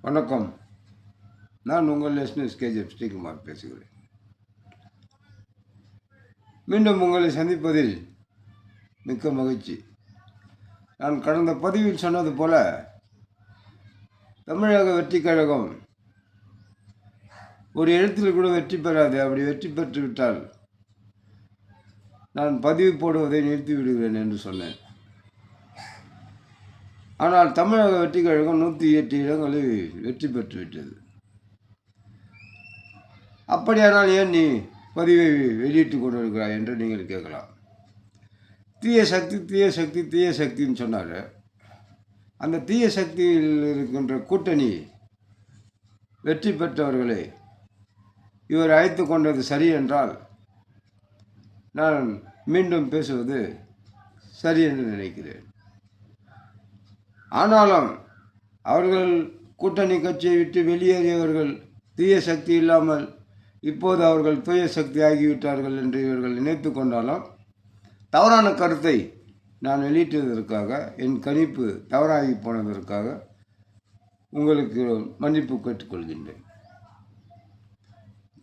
வணக்கம். நான் உங்கள் எஸ்என்எஸ் கேஜிஎஃப் ஸ்ரீகுமார் பேசுகிறேன். மீண்டும் உங்களை சந்திப்பதில் மிக்க மகிழ்ச்சி. நான் கடந்த பதிவில் சொன்னது போல தமிழக வெற்றி கழகம் ஒரு இடத்தில் கூட வெற்றி பெறாது. அப்படி வெற்றி பெற்று விட்டால் நான் பதிவு போடுவதை நிறுத்தி விடுகிறேன் என்று சொன்னேன். ஆனால் தமிழக வெற்றி கழகம் 108 இடங்களில் வெற்றி பெற்றுவிட்டது. அப்படியானால் ஏன் நீ பதிவை வெளியிட்டு கொண்டு இருக்கிறாய் என்று நீங்கள் கேட்கலாம். தீய சக்தி தீய சக்தி தீய சக்தின்னு சொன்னார். அந்த தீய சக்தியில் இருக்கின்ற கூட்டணி வெற்றி பெற்றவர்களை இவர் அழைத்து கொண்டது சரி என்றால் நான் மீண்டும் பேசுவது சரி என்று நினைக்கிறேன். ஆனாலும் அவர்கள் கூட்டணி கட்சியை விட்டு வெளியேறியவர்கள் தீய சக்தி இல்லாமல் இப்போது அவர்கள் தூய சக்தி ஆகிவிட்டார்கள் என்று இவர்கள் நினைத்து கொண்டாலும் தவறான கருத்தை நான் வெளியிட்டதற்காக, என் கணிப்பு தவறாகி போனதற்காக உங்களுக்கு மன்னிப்பு கேட்டுக்கொள்கின்றேன்.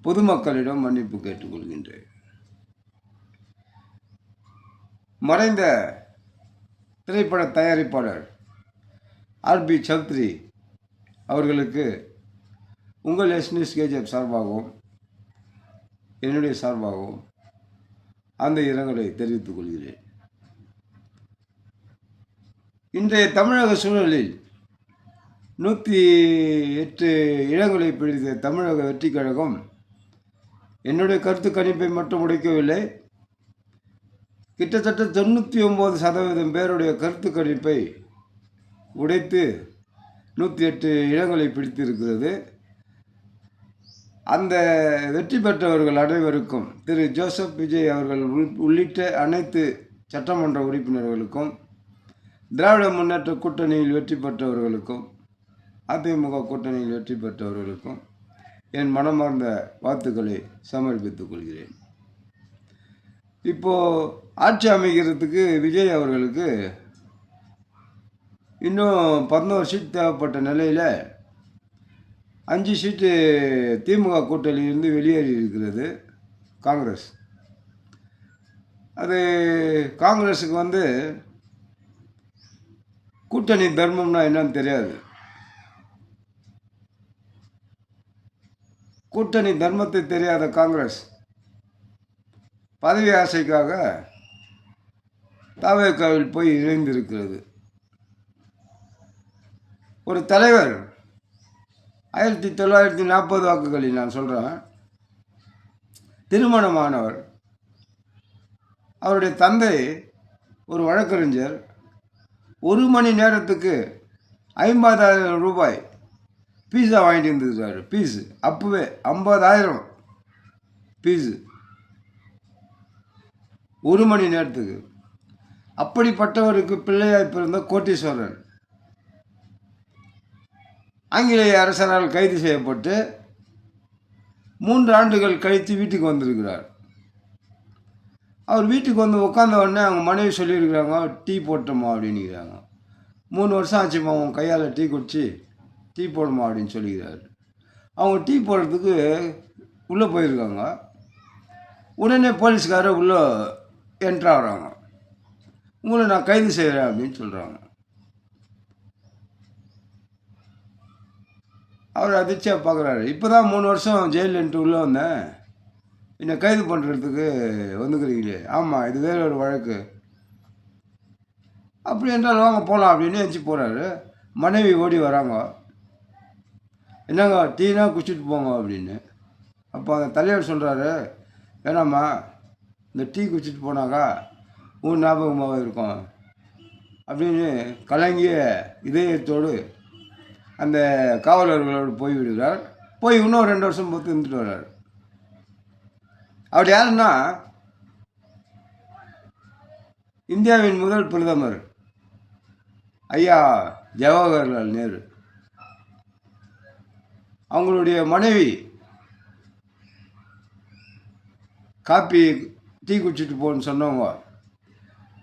பொதுமக்களிடம் மன்னிப்பு கேட்டுக்கொள்கின்றேன். மறைந்த திரைப்பட தயாரிப்பாளர் ஆர்பி சௌத்ரி அவர்களுக்கு உங்கள் எஸ்என்எஸ் கேஜிஎஃப் சார்பாகவும் என்னுடைய சார்பாகவும் அந்த இரங்கலை தெரிவித்துக் கொள்கிறேன். இன்றைய தமிழக சூழலில் 108 இடங்களை பிடித்த தமிழக வெற்றி கழகம் என்னுடைய கருத்து கணிப்பை மட்டும் உடைக்கவில்லை, கிட்டத்தட்ட 99% பேருடைய கருத்து கணிப்பை உடைத்து 108 இடங்களை பிடித்திருக்கிறது. அந்த வெற்றி பெற்றவர்கள் அனைவருக்கும் திரு ஜோசப் விஜய் அவர்கள் உள்ளிட்ட அனைத்து சட்டமன்ற உறுப்பினர்களுக்கும், திராவிட முன்னேற்ற கூட்டணியில் வெற்றி பெற்றவர்களுக்கும், அதிமுக கூட்டணியில் வெற்றி பெற்றவர்களுக்கும் என் மனமார்ந்த வாழ்த்துக்களை சமர்ப்பித்துக் கொள்கிறேன். இப்போது ஆட்சி அமைக்கிறதுக்கு விஜய் அவர்களுக்கு இன்னும் 11 சீட் தேவைப்பட்ட நிலையில் 5 சீட்டு திமுக கூட்டணியிலிருந்து வெளியேறி இருக்கிறது காங்கிரஸ். அது காங்கிரஸுக்கு கூட்டணி தர்மம்னா என்னன்னு தெரியாது. கூட்டணி தர்மத்தை தெரியாத காங்கிரஸ் பதவி ஆசைக்காக தவேகாவில் போய் இணைந்திருக்கிறது. ஒரு தலைவர் 1940 வாக்குகளில் நான் சொல்கிறேன், திருமணமானவர், அவருடைய தந்தை ஒரு வழக்கறிஞர், 1 மணி நேரத்துக்கு 50,000 ரூபாய் பீஸா வாங்கிட்டு இருந்திருக்காரு. பீஸு அப்போவே 50,000 பீஸு 1 மணி நேரத்துக்கு. அப்படிப்பட்டவருக்கு பிள்ளையாய் பிறந்த கோட்டீஸ்வரன் ஆங்கிலேய அரசரால் கைது செய்யப்பட்டு 3 ஆண்டுகள் கழித்து வீட்டுக்கு வந்திருக்கிறார். அவர் வீட்டுக்கு வந்து உட்காந்த உடனே அவங்க மனைவி சொல்லியிருக்கிறாங்க, டீ போட்டோமா அப்படின்னுக்கிறாங்க. 3 வருஷம் ஆச்சுமா அவங்க கையால் டீ குடிச்சு டீ போடுமா அப்படின்னு சொல்லிக்கிறாரு. அவங்க டீ போடுறதுக்கு உள்ளே போயிருக்காங்க. உடனே போலீஸ்காரர் உள்ளே என்ட்ராகிறாங்க. உங்களை நான் கைது செய்கிறேன் அப்படின்னு சொல்கிறாங்க. அவர் அதிர்ச்சியாக பார்க்குறாரு. இப்போ தான் 3 வருஷம் ஜெயிலுன்ட்டு உள்ளே வந்தேன், என்னை கைது பண்ணுறதுக்கு வந்துக்கிறீங்களே. ஆமாம், இது வேறு ஒரு வழக்கு. அப்படி என்றால் வாங்க போகலாம் அப்படின்னு எழுச்சி போகிறாரு. மனைவி ஓடி வராங்க, என்னங்க டீனா குடிச்சிட்டு போங்க அப்படின்னு. அப்போ அந்த தலைவர் சொல்கிறாரு, வேணாம்மா, இந்த டீ குடிச்சிட்டு போனாக்கா உன் ஞாபகமாக இருக்கும் அப்படின்னு கலங்கிய இதயத்தோடு அந்த காவலர்களோடு போய்விடுகிறார். போய் இன்னும் 2 வருஷம் பொறுத்து இருந்துட்டு வர்றார். அவர் யாருன்னா இந்தியாவின் முதல் பிரதமர் ஐயா ஜவஹர்லால் நேரு. அவங்களுடைய மனைவி காப்பி டீ குடிச்சிட்டு போன்னு சொன்னவங்க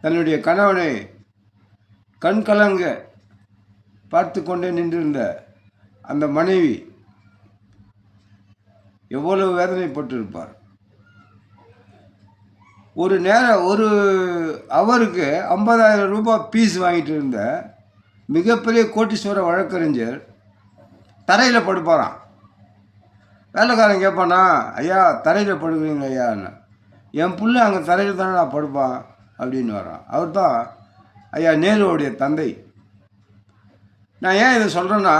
தன்னுடைய கணவனை கண் கலங்க பார்த்து கொண்டே நின்றிருந்த அந்த மனைவி எவ்வளவு வேதனைப்பட்டிருப்பார். ஒரு அவருக்கு 50,000 ரூபாய் ஃபீஸ் வாங்கிட்டு இருந்த மிகப்பெரிய கோட்டீஸ்வர வழக்கறிஞர் தரையில் படுப்பாராம். வேலைக்காரன் கேட்பானா, ஐயா தரையில் படுக்கிறீங்க ஐயான்னு. என் பிள்ளை அங்கே தரையில் தானே நான் படுப்பான் அப்படின்னு வரான். அவர் தான் ஐயா நேருவோடைய தந்தை. நான் ஏன் இதை சொல்கிறேன்னா,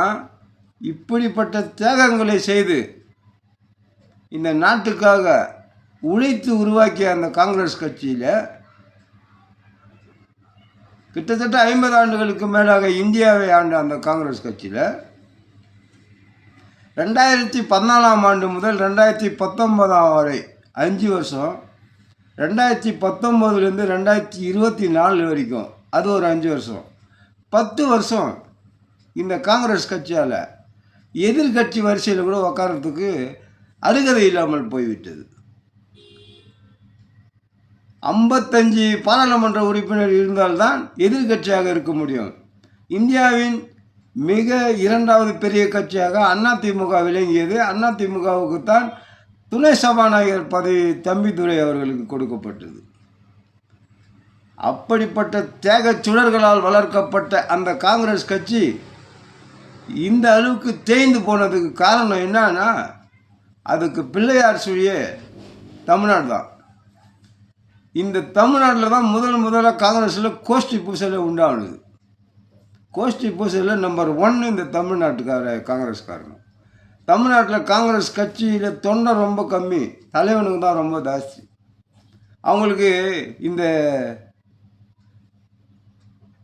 இப்படிப்பட்ட தியாகங்களை செய்து இந்த நாட்டுக்காக உழைத்து உருவாக்கிய அந்த காங்கிரஸ் கட்சியில் கிட்டத்தட்ட 50 ஆண்டுகளுக்கு மேலாக இந்தியாவை ஆண்ட அந்த காங்கிரஸ் கட்சியில் 2014ஆம் ஆண்டு முதல் 2019 வரை 5 வருஷம், 2019லேருந்து 2024 வரைக்கும் அது ஒரு 5 வருஷம், 10 வருஷம் இந்த காங்கிரஸ் கட்சியால் எதிர்கட்சி வரிசையில் கூட உட்காரத்துக்கு அருகதை இல்லாமல் போய்விட்டது. 55 பாராளுமன்ற உறுப்பினர் இருந்தால்தான் எதிர்கட்சியாக இருக்க முடியும். இந்தியாவின் மிக 2வது பெரிய கட்சியாக அதிமுக விளங்கியது. அதிமுகவுக்குத்தான் துணை சபாநாயகர் பதவி தம்பிதுரை அவர்களுக்கு கொடுக்கப்பட்டது. அப்படிப்பட்ட தியாக சுடர்களால் வளர்க்கப்பட்ட அந்த காங்கிரஸ் கட்சி இந்த அளவுக்கு தேய்ந்து போனதுக்கு காரணம் என்னன்னா, அதுக்கு பிள்ளையார் சுழியே தமிழ்நாடு தான். இந்த தமிழ்நாட்டில் தான் முதலாக காங்கிரஸில் கோஷ்டி பூசலை உண்டானது. கோஷ்டி பூசலில் நம்பர் 1 இந்த காங்கிரஸ்காரங்க. தமிழ்நாட்டில் காங்கிரஸ் கட்சியில் தொண்டை ரொம்ப கம்மி, தலைவனுக்கு தான் ரொம்ப ஜாஸ்தி. அவங்களுக்கு இந்த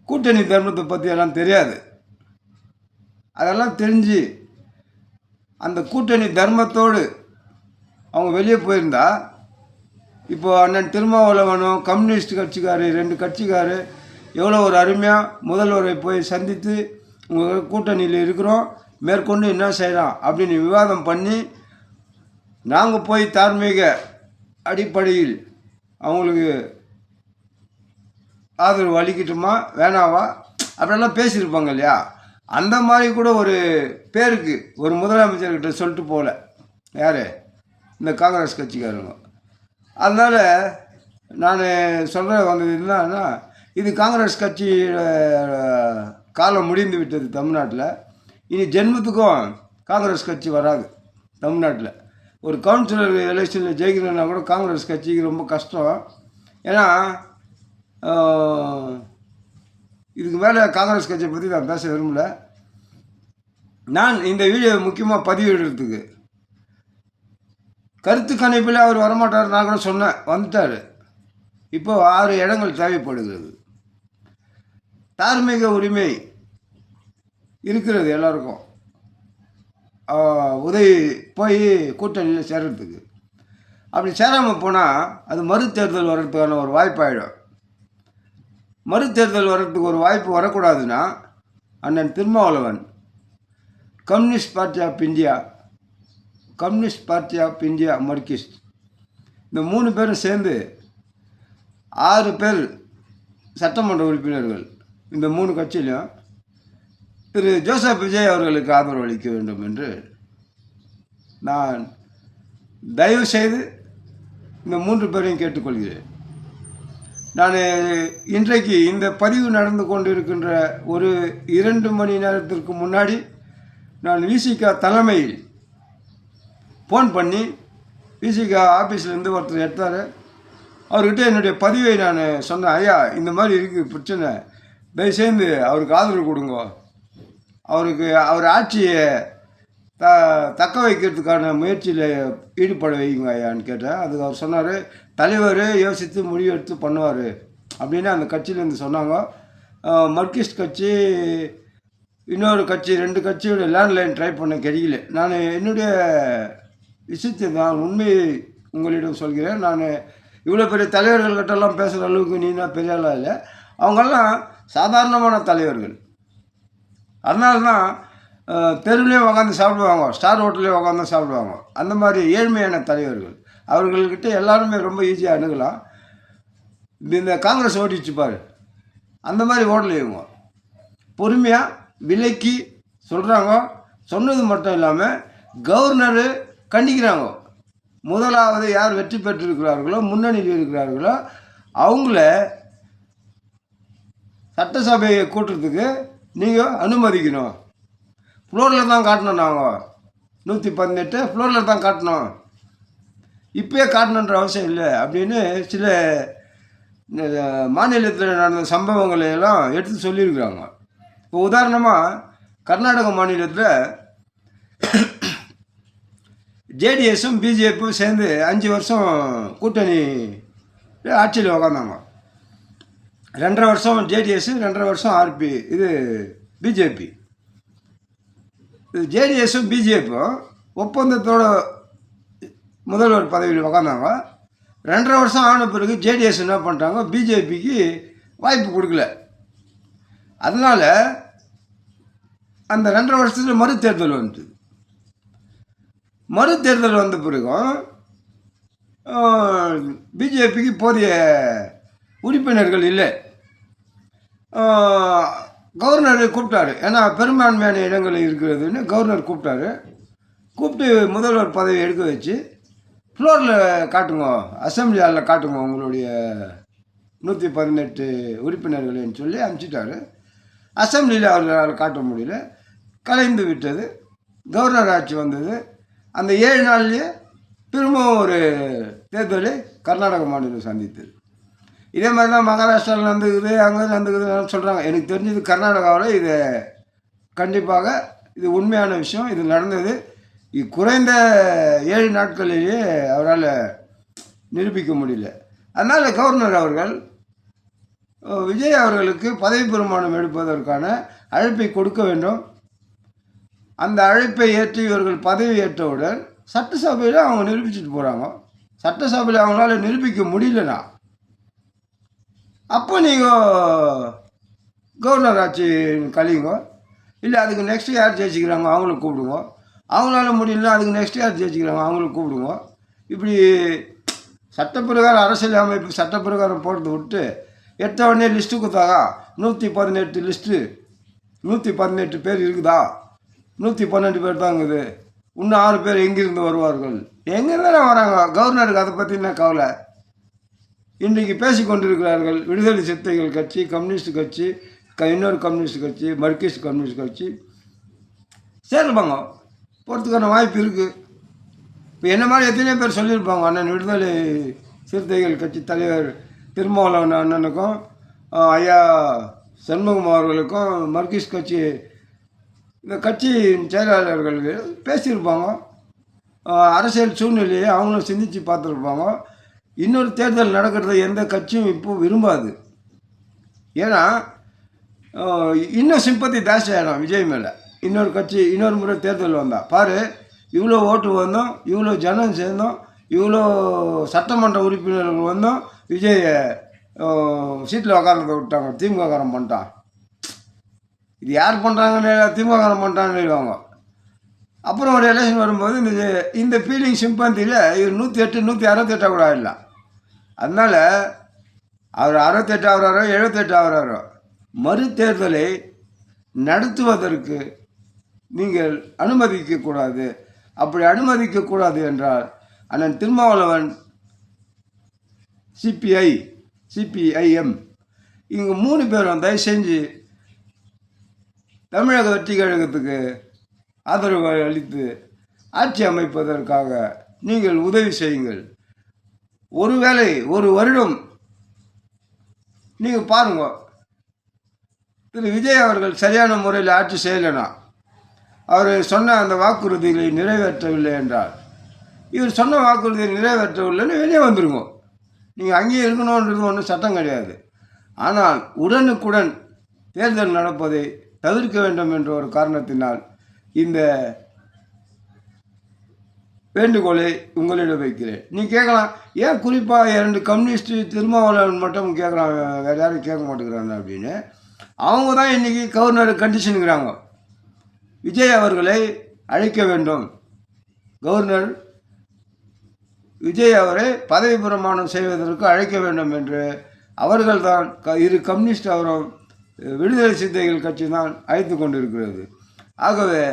கூட்டணி தர்மத்தை பற்றி எல்லாம் தெரியாது. அதெல்லாம் தெரிஞ்சு அந்த கூட்டணி தர்மத்தோடு அவங்க வெளியே போயிருந்தா, இப்போது அண்ணன் திருமாவளவனும் கம்யூனிஸ்ட் கட்சிக்காரு 2 கட்சிக்காரு எவ்வளோ ஒரு அருமையாக முதல்வரை போய் சந்தித்து உங்கள் கூட்டணியில் இருக்கிறோம், மேற்கொண்டு என்ன செய்யலாம் அப்படின்னு விவாதம் பண்ணி நாங்கள் போய் தார்மீக அடிப்படையில் அவங்களுக்கு ஆதரவு அளிக்கட்டுமா வேணாவா அப்படிலாம் பேசியிருப்பாங்க இல்லையா. அந்த மாதிரி கூட ஒரு பேருக்கு ஒரு முதலமைச்சர்கிட்ட சொல்லிட்டு போகல யார், இந்த காங்கிரஸ் கட்சிக்காரங்க. அதனால் நான் சொல்கிற வந்தது என்னன்னா, இது காங்கிரஸ் கட்சி காலம் முடிந்து விட்டது தமிழ்நாட்டில். இனி ஜென்மத்துக்கும் காங்கிரஸ் கட்சி வராது தமிழ்நாட்டில். ஒரு கவுன்சிலர் எலெக்ஷனில் ஜெயிக்கணுன்னா கூட காங்கிரஸ் கட்சிக்கு ரொம்ப கஷ்டம். ஏன்னா இதுக்கு மேலே காங்கிரஸ் கட்சியை பற்றி நான் பேச விரும்பல. நான் இந்த வீடியோ முக்கியமாக பதிவிடுறதுக்கு கருத்து கணிப்பில் அவர் வரமாட்டார் நான் கூட சொன்னேன், வந்துட்டார். இப்போ 6 இடங்கள் தேவைப்படுகிறது. தார்மீக உரிமை இருக்கிறது எல்லாருக்கும், உதவி போய் கூட்டணியில் சேர்றதுக்கு. அப்படி சேராமல் போனால் அது மறுதேர்தல் வர்றதுக்கான ஒரு வாய்ப்பாயிடும். மறுதேர்தல் வர்றதுக்கு ஒரு வாய்ப்பு வரக்கூடாதுன்னா அண்ணன் Thirumavalavan, Communist Party of India Marxist, இந்த 3 பேரும் சேர்ந்து 6 பேர் சட்டமன்ற உறுப்பினர்கள் இந்த 3 கட்சியிலும் திரு ஜோசப் விஜய் அவர்களுக்கு ஆதரவு அளிக்க வேண்டும் என்று நான் தயவு செய்து இந்த 3 பேரையும் கேட்டுக்கொள்கிறேன். நான் இன்றைக்கு இந்த பதிவு நடந்து கொண்டிருக்கின்ற ஒரு 2 மணி நேரத்திற்கு முன்னாடி நான் விசிகா தலைமையில் ஃபோன் பண்ணி, விசிகா ஆஃபீஸ்லேருந்து ஒருத்தர் எடுத்தார். அவர்கிட்ட என்னுடைய பதிவை நான் சொன்னேன், ஐயா இந்த மாதிரி இருக்குது பிரச்சனை, தயவுசெய்து அவருக்கு ஆதரவு கொடுங்க, அவர் ஆட்சியை தக்க வைக்கிறதுக்கான முயற்சியில் ஈடுபட வைங்க ஐயான்னு கேட்டேன். அதுக்கு அவர் சொன்னார், தலைவர் யோசித்து முடிவெடுத்து பண்ணுவார் அப்படின்னு அந்த கட்சியிலேருந்து சொன்னாங்க. மார்க்சிஸ்ட் கட்சி இன்னொரு கட்சி 2 கட்சியோட லேண்ட்லைன் ட்ரை பண்ண கிடைக்கல. நான் என்னுடைய விஷயத்தை நான் உண்மையை உங்களிடம் சொல்கிறேன். நான் இவ்வளோ பெரிய தலைவர்கள்கிட்டலாம் பேசுகிற அளவுக்கு நீனா பெரிய ஆளாக இல்லை. அவங்கெல்லாம் சாதாரணமான தலைவர்கள். அதனால தான் தெருவிலே உட்காந்து சாப்பிடுவாங்க, ஸ்டார் ஹோட்டல்லே உட்காந்து சாப்பிடுவாங்க. அந்த மாதிரி ஏழ்மையான தலைவர்கள். அவர்கள்கிட்ட எல்லாருமே ரொம்ப ஈஸியாக அணுகலாம். இந்த காங்கிரஸ் ஓட்டிச்சு பாரு, அந்த மாதிரி ஓடல இவங்க. பொறுமையாக விலைக்கு சொல்கிறாங்க, சொன்னது மட்டும் இல்லாமல் கவர்னரு கண்டிக்கிறாங்க. முதலாவது யார் வெற்றி பெற்றிருக்கிறார்களோ, முன்னணியில் இருக்கிறார்களோ அவங்கள சட்டசபையை கூட்டுறதுக்கு நீங்கள் அனுமதிக்கணும். ஃப்ளோரில் தான் காட்டணும். நாங்கள் 118 ஃப்ளோரில் தான் காட்டணும், இப்போயே காட்டணுன்ற அவசியம் இல்லை அப்படின்னு சில மாநிலத்தில் நடந்த சம்பவங்களை எல்லாம் எடுத்து சொல்லியிருக்கிறாங்க. இப்போ உதாரணமாக கர்நாடக மாநிலத்தில் ஜேடிஎஸும் பிஜேபியும் சேர்ந்து 5 வருஷம் கூட்டணி ஆட்சியில் உக்காந்தாங்க. 2.5 வருஷம் ஜேடிஎஸ், 2.5 வருஷம் ஆர்பி, இது பிஜேபி. ஜேடிஎஸும் பிஜேபியும் ஒப்பந்தத்தோட முதல்வர் பதவியில் உக்காந்தாங்க. 2.5 வருஷம் ஆன பிறகு ஜேடிஎஸ் என்ன பண்ணிட்டாங்க, பிஜேபிக்கு வாய்ப்பு கொடுக்கல. அதனால் அந்த 2.5 வருஷத்தில் மறுதேர்தல் வந்துட்டு. மறுதேர்தல் வந்த பிறகும் பிஜேபிக்கு போதிய உறுப்பினர்கள் இல்லை. கவர்னர் கூப்பிட்டாரு, ஏன்னா பெரும்பான்மையான இடங்கள் இருக்கிறதுன்னு கவர்னர் கூப்பிட்டு முதல்வர் பதவி எடுக்க வச்சு ஃப்ளோரில் காட்டுங்க, அசம்பிளி ஹாலில் காட்டுங்க உங்களுடைய 118 உறுப்பினர்கள்னு சொல்லி அனுப்பிச்சிட்டாரு. அசம்பிளியில் அவர்களால் காட்ட முடியல, கலைந்து விட்டது. கவர்னர் ஆட்சி வந்தது. அந்த 7 நாள்லேயே திரும்பவும் ஒரு தேர்தலை கர்நாடக மாநிலம் சந்தித்தது. இதே மாதிரி தான் மகாராஷ்டிராவில் நடந்துக்குது, அங்கே நடந்துக்குதுன்னு சொல்கிறாங்க. எனக்கு தெரிஞ்சது கர்நாடகாவில் இது கண்டிப்பாக இது உண்மையான விஷயம். இது நடந்தது. குறைந்த 7 நாட்களிலேயே அவரால் நிரூபிக்க முடியல. அதனால் கவர்னர் அவர்கள் விஜய் அவர்களுக்கு பதவி பிரமாணம் எடுப்பதற்கான அழைப்பை கொடுக்க வேண்டும். அந்த அழைப்பை ஏற்று இவர்கள் பதவி ஏற்றவுடன் சட்டசபையில் அவங்க நிரூபிச்சுட்டு போகிறாங்க. சட்டசபையில் அவங்களால நிரூபிக்க முடியலனா அப்போ நீங்கள் கவர்னர் ஆட்சி கழிங்க. இல்லை அதுக்கு நெக்ஸ்ட்டு யார் ஜெயிச்சுக்கிறாங்க அவங்கள கூப்பிடுங்க. அவங்களால முடியலன்னா அதுக்கு நெக்ஸ்ட் யார் ஜெயிச்சுக்கிறாங்க அவங்கள கூப்பிடுங்க. இப்படி சட்டப்பிரகாரம் அரசியல் அமைப்பு சட்டப்பிரகாரம் போட்டு விட்டு எடுத்த உடனே லிஸ்ட்டு கொடுத்தாங்க. 118 லிஸ்ட்டு, 118 பேர் இருக்குதா, 112 பேர் தான் இருக்குது, இன்னும் 6 பேர் எங்கிருந்து வருவார்கள், எங்கேருந்து வராங்க. கவர்னருக்கு அதை பற்றி என்ன கவலை? இன்றைக்கு பேசி கொண்டிருக்கிறார்கள் விடுதலை சிறுத்தைகள் கட்சி, கம்யூனிஸ்ட் கட்சி, இன்னொரு கம்யூனிஸ்ட் கட்சி, மார்க்சிஸ்ட் கம்யூனிஸ்ட் கட்சி சேர்ப்பாங்க, போகிறதுக்கான வாய்ப்பு இருக்குது. இப்போ என்ன மாதிரி எத்தனையோ பேர் சொல்லியிருப்பாங்க. அண்ணன் விடுதலை சிறுத்தைகள் கட்சி தலைவர் திருமாவளவன் அண்ணனுக்கும் ஐயா சண்முகம் அவர்களுக்கும் மார்க்சிஸ்ட் கட்சி இந்த கட்சியின் செயலாளர்கள் பேசியிருப்பாங்க. அரசியல் சூழ்நிலையை அவங்களும் சிந்தித்து பார்த்துருப்பாங்க. இன்னொரு தேர்தல் நடக்கிறத எந்த கட்சியும் இப்போ விரும்பாது. ஏன்னா இன்னும் சிம்பத்தி ஜாஸ்தி ஆகிடும் விஜய் மேலே. இன்னொரு கட்சி இன்னொரு முறை தேர்தல் வந்தால் பாரு, இவ்வளோ ஓட்டு வந்தோம், இவ்வளோ ஜனம் சேர்ந்தோம், இவ்வளோ சட்டமன்ற உறுப்பினர்கள் வந்தோம், விஜய் சீட்டில் உக்காரத விட்டாங்க, திமுககாரம் பண்ணிட்டான். இது யார் பண்ணுறாங்கன்னு திமுககாரம் பண்ணிட்டான்னு சொல்லுவாங்க. அப்புறம் ஒரு எலெக்ஷன் வரும்போது இந்த ஃபீலிங் சிம்பந்தியில் இது 108 168 கூட ஆகிடலாம். அதனால் அவர் 68 ஆகிறாரோ 78 ஆகிறாரோ மறு தேர்தலை நடத்துவதற்கு நீங்கள் அனுமதிக்கக்கூடாது. அப்படி அனுமதிக்கக்கூடாது என்றால் அண்ணன் திருமாவளவன், சிபிஐ, சிபிஐஎம் இங்கே 3 பேரும் தயவு செஞ்சு தமிழக வெற்றி கழகத்துக்கு ஆதரவு அளித்து ஆட்சி அமைப்பதற்காக நீங்கள் உதவி செய்யுங்கள். ஒருவேளை ஒரு வருடம் நீங்கள் பாருங்க, திரு விஜய் அவர்கள் சரியான முறையில் ஆட்சி செய்யலைனா, அவர் சொன்ன அந்த வாக்குறுதிகளை நிறைவேற்றவில்லை என்றால், இவர் சொன்ன வாக்குறுதியை நிறைவேற்றவில்லைன்னு வெளியே வந்துருங்க. நீங்கள் அங்கேயே இருக்கணுன்றது ஒன்றும் சட்டம் கிடையாது. ஆனால் உடனுக்குடன் தேர்தல் நடப்பதை தவிர்க்க வேண்டும் என்ற ஒரு காரணத்தினால் இந்த வேண்டுகோளை உங்களிடம் வைக்கிறேன். நீ கேட்கலாம், ஏன் குறிப்பாக 2 கம்யூனிஸ்ட் திருமாவளவன் மட்டும் கேட்குறாங்க, வேறு யாரும் கேட்க மாட்டேங்கிறாங்க அப்படின்னு. அவங்க தான் இன்றைக்கி கவர்னர் கண்டிஷனுங்கிறாங்க, விஜய் அவர்களை அழைக்க வேண்டும், கவர்னர் விஜய் அவரை பதவி பிரமாணம் செய்வதற்கு அழைக்க வேண்டும் என்று அவர்கள்தான் 2 கம்யூனிஸ்ட் அவரும் விடுதலை சிறுத்தைகள் கட்சி தான் அழைத்து கொண்டிருக்கிறது. ஆகவே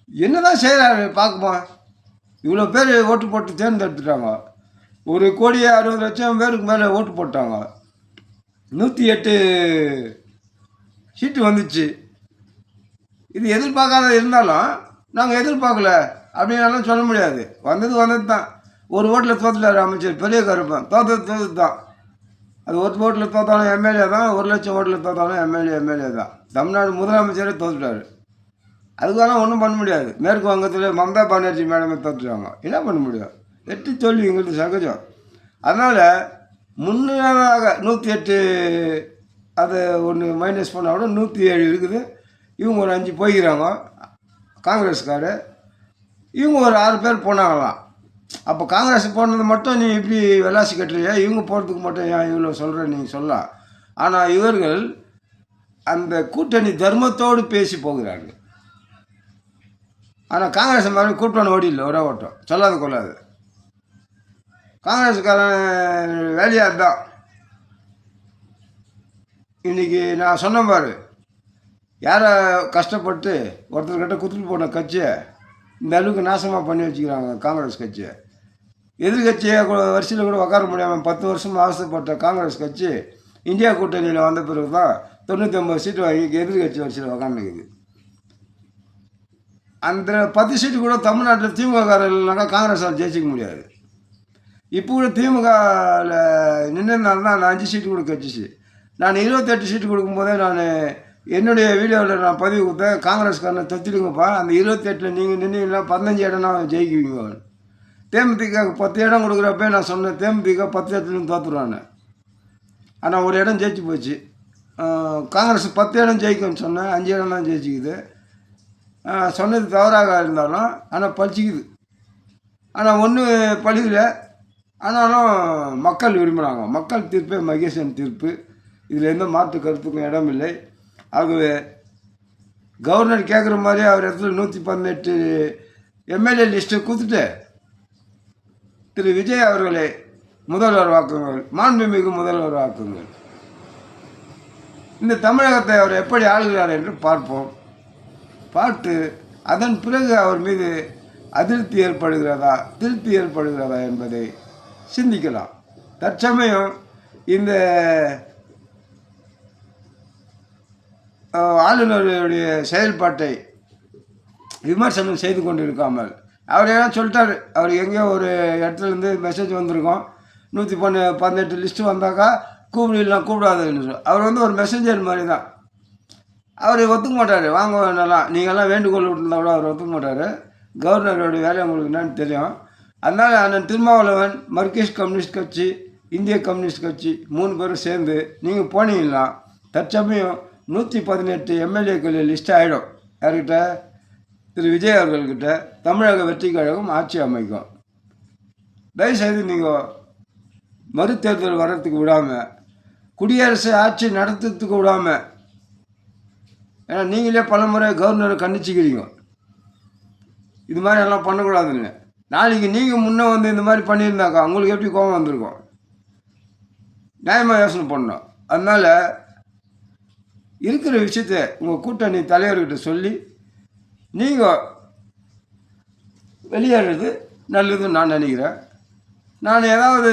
என்ன தான் செய்கிறாரு பார்க்குமா? இவ்வளோ பேர் ஓட்டு போட்டு தேர்ந்தெடுத்துட்டாங்க. 1,60,00,000 பேருக்கு மேலே ஓட்டு போட்டாங்க. 108 சீட்டு வந்துச்சு. இது எதிர்பார்க்காத இருந்தாலும் நாங்கள் எதிர்பார்க்கல அப்படின்னாலும் சொல்ல முடியாது. வந்தது தான். ஒரு ஓட்டில் தோத்துட்டார் அமைச்சர் பெரிய கருப்பன். தோத்தது தான். அது ஒரு ஓட்டில் தோத்தாலும் எம்எல்ஏ தான், 1,00,000 ஓட்டில் தோத்தாலும் எம்எல்ஏ தான். தமிழ்நாடு முதலமைச்சரே தோத்துட்டார். அதுக்கெல்லாம் ஒன்றும் பண்ண முடியாது. மேற்கு வங்கத்தில் மம்தா பானர்ஜி மேடமே தோற்றுட்டாங்க. என்ன பண்ண முடியும்? வெற்றி தோல்வி எங்களுக்கு சகஜம். அதனால் முன்னதாக 108 அதை ஒன்று மைனஸ் பண்ணால் கூட 107 இருக்குது. இவங்க ஒரு 5 போய்க்கிறாங்க காங்கிரஸ்காரு. இவங்க ஒரு 6 பேர் போனாங்களாம். அப்போ காங்கிரஸ் போனது மட்டும் நீ இப்படி வெள்ளாசி கட்டுறியா? இவங்க போகிறதுக்கு மட்டும் ஏன் இவ்வளோ சொல்கிற நீங்கள் சொல்லலாம். ஆனால் இவர்கள் அந்த கூட்டணி தர்மத்தோடு பேசி போகிறார்கள். ஆனால் காங்கிரஸ் மாதிரி கூட்டணி ஓடிஇல்லை ஒரே ஓட்டம். சொல்லாத கொள்ளாது. காங்கிரஸுக்காரன் வேலையாக தான். இன்றைக்கி நான் சொன்ன பாரு, யாரை கஷ்டப்பட்டு ஒருத்தர்கிட்ட குத்துட்டு போன கட்சியை இந்த அளவுக்கு நாசமாக பண்ணி வச்சுக்கிறாங்க காங்கிரஸ் கட்சியை. எதிர்கட்சியை வரிசையில் கூட உட்கார முடியாமல் 10 வருஷமாக அவசரப்பட்ட காங்கிரஸ் கட்சி இந்தியா கூட்டணியில் வந்த பிறகு தான் 99 சீட்டு வாங்கி எதிர்கட்சி வரிசையில் உட்காந்துக்குது. அந்த 10 சீட்டு கூட தமிழ்நாட்டில் திமுககாரர் இல்லைனாக்கா காங்கிரஸால் ஜெயிச்சிக்க முடியாது. இப்போ கூட திமுகவில் நின்றுனால்தான் அந்த 5 சீட்டு கூட கட்சிச்சு. நான் 28 சீட்டு கொடுக்கும்போதே நான் என்னுடைய வீடியோவில் நான் பதிவு கொடுத்தேன், காங்கிரஸ்காரனை தொத்திடுங்கப்பா, அந்த 28 நீங்கள் நின்னீங்கன்னா 15 இடம்னா ஜெயிக்குவீங்க. தேமுதிக 10 இடம் கொடுக்குறப்ப நான் சொன்னேன், தேமுதிக 10 இடத்துலையும் தோற்றுருவான்னு. ஆனால் ஒரு இடம் ஜெயிச்சு போச்சு. காங்கிரஸ் 10 இடம் ஜெயிக்கும்னு சொன்னேன், 5 இடம் தான் ஜெயிச்சிக்குது. சொன்னது தவறாக இருந்தாலும் ஆனால் பழிச்சிக்குது. ஆனால் ஒன்றும் பழிக்கல. ஆனாலும் மக்கள் விரும்புகிறாங்க. மக்கள் தீர்ப்பே மகேசன் தீர்ப்பு. இதில் எந்த மாற்று கருத்துக்கும் இடம் இல்லை. ஆகவே கவர்னர் கேட்குற மாதிரி அவர் இடத்துல 118 எம்எல்ஏ லிஸ்ட்டை கொடுத்துட்டு திரு விஜய் அவர்களை முதல்வர் வாக்குங்கள், மாண்புமிகு முதல்வர் வாக்குங்கள். இந்த தமிழகத்தை அவர் எப்படி ஆளுகிறார் என்று பார்ப்போம். பார்த்து அதன் பிறகு அவர் மீது அதிருப்தி ஏற்படுகிறதா திருப்தி ஏற்படுகிறதா என்பதை சிந்திக்கலாம். தற்சமயம் இந்த ஆளுநருடைய செயல்பாட்டை விமர்சனம் செய்து கொண்டு இருக்காமல், அவர் என்ன சொல்லிட்டார், அவர் எங்கேயோ ஒரு இடத்துலேருந்து மெசேஜ் வந்திருக்கோம், 118 லிஸ்ட்டு வந்தாக்கா கூப்பிடலாம் கூப்பிடாதுன்னு. அவர் ஒரு மெசேஞ்சர் மாதிரி தான். அவர் ஒத்துக்க மாட்டார். வாங்க வேணாலாம் நீங்கள்லாம் வேண்டுகோள் விட்டுருந்தா கூட அவர் ஒத்துக்க மாட்டார். கவர்னரோட வேலை உங்களுக்கு என்னன்னு தெரியும். அதனால் அண்ணன் திருமாவளவன், மார்க்சிஸ்ட் கம்யூனிஸ்ட் கட்சி, இந்திய கம்யூனிஸ்ட் கட்சி 3 பேரும் சேர்ந்து நீங்கள் போனீங்கன்னா தற்சமயம் 118 எம்எல்ஏக்கள் லிஸ்ட் ஆகிடும். யார்கிட்ட? திரு விஜய் அவர்கள்கிட்ட. தமிழக வெற்றி கழகம் ஆட்சி அமைக்கும். தயவுசெய்து நீங்கள் மறுதேர்தல் வர்றதுக்கு விடாமல், குடியரசு ஆட்சி நடத்துறதுக்கு விடாமல், ஏன்னா நீங்களே பல முறை கவர்னரை கண்டிச்சுக்கிறீங்க, இது மாதிரி எல்லாம் பண்ணக்கூடாதுன்னு. நாளைக்கு நீங்கள் முன்னே வந்து இந்த மாதிரி பண்ணியிருந்தாக்கா உங்களுக்கு எப்படி கோபம் வந்திருக்கும்? நியாயமாக யோசனை பண்ணணும். அதனால் இருக்கிற விஷயத்தை உங்கள் கூட்டணி தலைவர்கிட்ட சொல்லி நீங்கள் வெளியேறது நல்லதுன்னு நான் நினைக்கிறேன். நான் ஏதாவது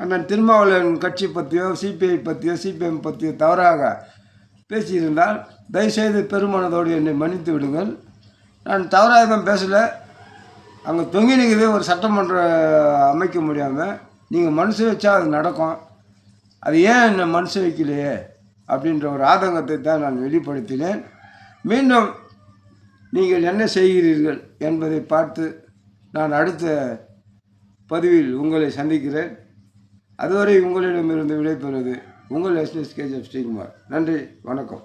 அண்ணன் திருமாவளவன் கட்சி பற்றியோ சிபிஐ பற்றியோ சிபிஎம் பற்றியோ தவறாக பேசியிருந்தால் தயவுசெய்து பெருமனதோடு என்னை மன்னித்து விடுங்கள். நான் தவறாக தான் பேசலை. அங்கே தொங்கி நிற்குது ஒரு சட்டமன்றம் அமைக்க முடியாமல். நீங்கள் மனசு வச்சா அது நடக்கும். அது ஏன் என்னை மனசு வைக்கலையே அப்படின்ற ஒரு ஆதங்கத்தை தான் நான் வெளிப்படுத்தினேன். மீண்டும் நீங்கள் என்ன செய்கிறீர்கள் என்பதை பார்த்து நான் அடுத்த பதிவில் உங்களை சந்திக்கிறேன். அதுவரை உங்களிடமிருந்து விடைபெறுவது உங்கள் எஸ்எஸ் கேஜிஎஃப் ஸ்ரீகுமார். நன்றி, வணக்கம்.